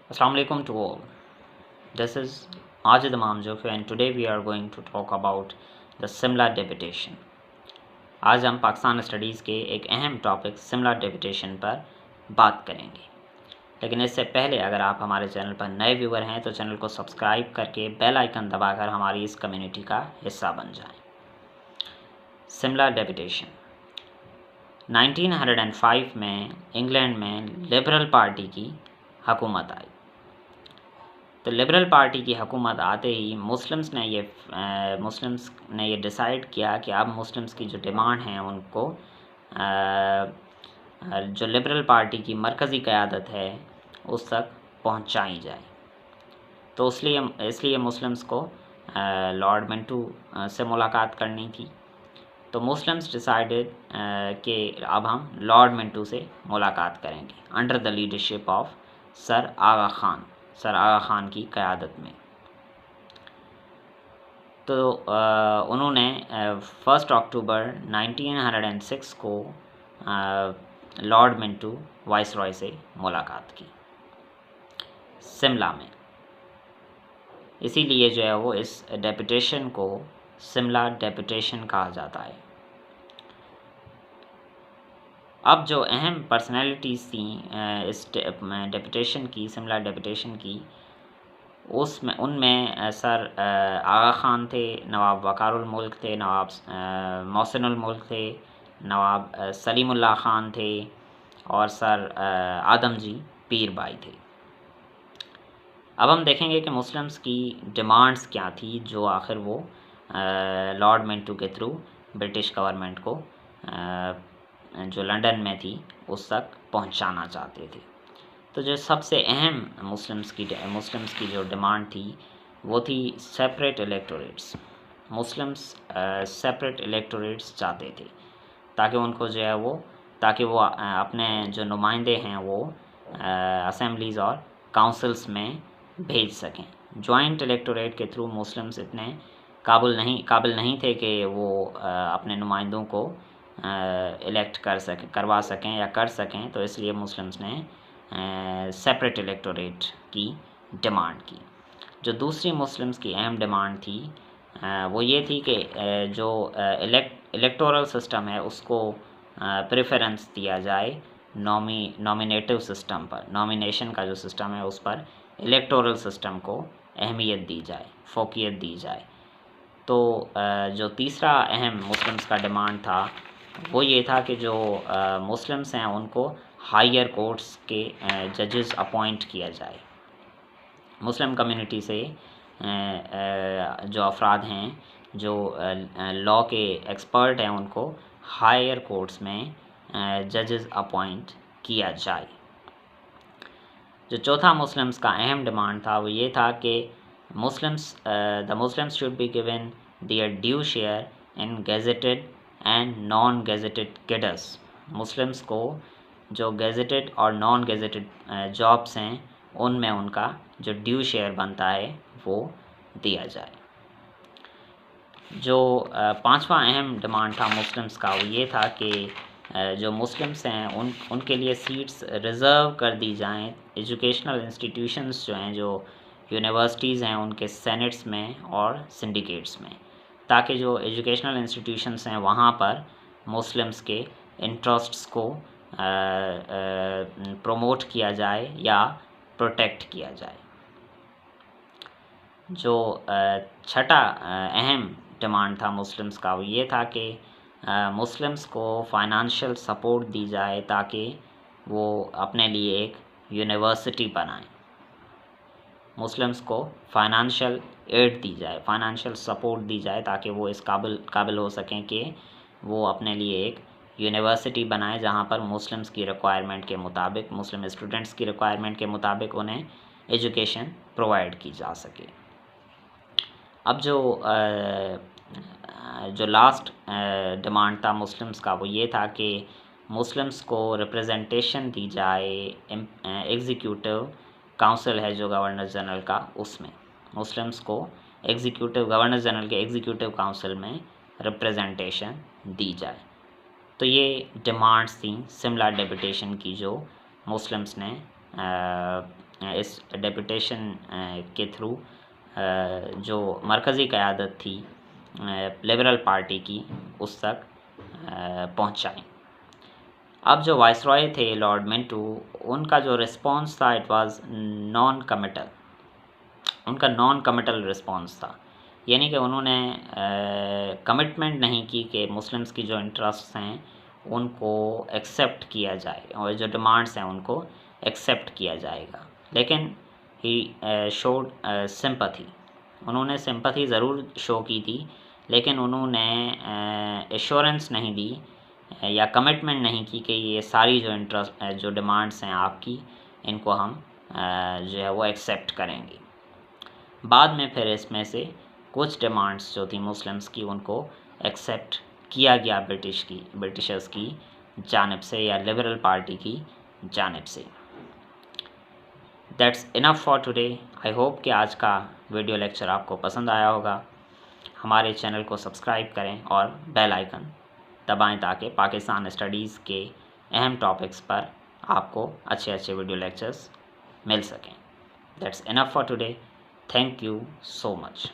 Assalamu alaikum to all. This is Ajid Imam Jofi and today we are going to talk about the Simla Deputation. आज हम Pakistan studies के एक अहम topic सिमला deputation पर बात करेंगे, लेकिन इससे पहले अगर आप हमारे चैनल पर नए व्यूअर हैं तो चैनल को सब्सक्राइब करके बेल आइकन दबाकर हमारी इस कम्युनिटी का हिस्सा बन जाएं। सिमला डेपुटेशन 1905 में इंग्लैंड में लिबरल पार्टी की हुकूमत आई। तो लिबरल पार्टी की हुकूमत आते ही मुस्लिम्स ने ये डिसाइड किया कि अब मुस्लिम्स की जो डिमांड हैं उनको जो लिबरल पार्टी की मरकज़ी क़यादत है उस तक पहुंचाई जाए। तो इसलिए मुस्लिम्स को लॉर्ड मिंटो से मुलाकात करनी थी। तो मुस्लिम्स डिसाइडेड कि अब हम लॉर्ड मिंटो से मुलाकात करेंगे under the leadership of sir Aga Khan की क़यादत में। तो उन्होंने 1 अक्टूबर 1906 को लॉर्ड मिंटो वाइसरॉय से मुलाकात की सिमला में। इसीलिए जो है वो इस डेपुटेशन को सिमला डेपुटेशन कहा जाता है। अब जो अहम पर्सनैलिटीज़ थी इस डेपुटेशन की, सिमला डेपुटेशन की, उनमें सर आगा ख़ान थे, नवाब वक़ारुल मुल्क थे, नवाब मोहसिनुल मुल्क थे, नवाब सलीमुल्लाह ख़ान थे और sir Adam ji Pir by थे। अब हम देखेंगे कि मुस्लिम्स की डिमांड्स क्या थी जो आखिर वो लॉर्ड मिंटो के थ्रू ब्रिटिश गवर्नमेंट को जो लंदन में थी उस तक पहुंचाना चाहते थे। तो जो सबसे अहम मुस्लिम्स की जो डिमांड थी वो थी separate electorates. Muslims separate electorates चाहते थे ताकि उनको जो है वो अपने जो नुमाइंदे हैं वो असेंबलीज़ और काउंसिल्स में भेज सकें। जॉइंट इलेक्टोरेट के थ्रू मुस्लिम्स इतने काबिल नहीं थे कि वो अपने नुमाइंदों को इलेक्ट करवा सकें या कर सकें। तो इसलिए मुस्लिम्स ने सेपरेट इलेक्टोरेट की डिमांड की। जो दूसरी मुस्लिम्स की अहम डिमांड थी वो ये थी कि जो इलेक्टोरल सिस्टम है उसको प्रेफरेंस दिया जाए नॉमिनेटिव सिस्टम पर। नॉमिनेशन का जो सिस्टम है उस पर इलेक्टोरल सिस्टम को अहमियत दी जाए, फोकियत दी जाए। तो जो तीसरा अहम मुस्लिम्स का डिमांड था वो ये था कि जो मुस्लिम्स हैं उनको हायर कोर्ट्स के जजेस अपॉइंट किया जाए। मुस्लिम कम्युनिटी से जो अफराद हैं जो लॉ के एक्सपर्ट हैं उनको हायर कोर्ट्स में जजेस अपॉइंट किया जाए। जो चौथा मुस्लिम्स का अहम डिमांड था वो ये था कि the Muslims should be given there due share in gazetted and non gazetted cadres. Muslims को जो गेजेटेड और नॉन गेजेटेड जॉब्स हैं उनमें उनका जो ड्यू शेयर बनता है वो दिया जाए। जो पांचवा अहम डिमांड था मुस्लिम्स का वो ये था कि जो मुस्लिम्स हैं उनके लिए सीट्स रिज़र्व कर दी जाएं एजुकेशनल इंस्टीट्यूशंस जो हैं, जो यूनिवर्सिटीज़ हैं, उनके सेनेट्स में और सिंडिकेट्स में, ताकि जो एजुकेशनल इंस्टीट्यूशंस हैं वहाँ पर मुस्लिम्स के इंटरेस्ट्स को प्रमोट किया जाए या प्रोटेक्ट किया जाए। जो छठा अहम डिमांड था मुस्लिम्स का वो ये था कि मुस्लिम्स को फाइनेंशियल सपोर्ट दी जाए ताकि वो अपने लिए एक यूनिवर्सिटी बनाएं। मुस्लिम्स को फाइनेंशियल एड दी जाए, फाइनेंशियल सपोर्ट दी जाए ताकि वो इस काबिल हो सकें कि वो अपने लिए एक यूनिवर्सिटी बनाएं जहां पर मुस्लिम्स की रिक्वायरमेंट के मुताबिक, मुस्लिम स्टूडेंट्स की रिक्वायरमेंट के मुताबिक उन्हें एजुकेशन प्रोवाइड की जा सके। अब जो लास्ट डिमांड था मुस्लिम्स का वो ये था कि मुस्लिम्स को रिप्रेजेंटेशन दी जाए एग्जीक्यूटिव काउंसिल है जो गवर्नर जनरल का, उसमें मुस्लिम्स को गवर्नर जनरल के एग्जीक्यूटिव काउंसिल में रिप्रेजेंटेशन दी जाए। तो ये डिमांड्स थी सिमला डेपुटेशन की जो मुस्लिम्स ने اس ڈیپوٹیشن کے تھرو جو مرکزی قیادت تھی لبرل پارٹی کی اس تک پہنچائیں۔ اب جو وائس رائے تھے لارڈ منٹو، ان کا جو رسپانس تھا اٹ واز نان کمیٹل، ان کا نان کمیٹل رسپانس تھا، یعنی کہ انہوں نے کمٹمنٹ نہیں کی کہ مسلمس کی جو انٹرسٹس ہیں ان کو ایکسیپٹ کیا جائے اور جو ڈیمانڈس ہیں ان کو ایکسیپٹ کیا جائے گا، لیکن ہی شوڈ سمپتھی، انہوں نے سمپتھی ضرور شو کی تھی، لیکن انہوں نے ایشورنس نہیں دی یا کمٹمنٹ نہیں کی کہ یہ ساری جو جو ڈیمانڈس ہیں آپ کی ان کو ہم جو ہے وہ ایکسیپٹ کریں گے۔ بعد میں پھر اس میں سے کچھ ڈیمانڈس جو تھیں مسلمس کی ان کو ایکسیپٹ کیا گیا برٹشرز کی جانب سے یا لبرل پارٹی کی جانب سے۔ That's enough for today. I hope کہ آج کا ویڈیو لیکچر آپ کو پسند آیا ہوگا۔ ہمارے چینل کو سبسکرائب کریں اور بیل آئیکن دبائیں تاکہ پاکستان اسٹڈیز کے اہم ٹاپکس پر آپ کو اچھے اچھے ویڈیو لیکچرز مل سکیں۔ That's enough for today. Thank you so much.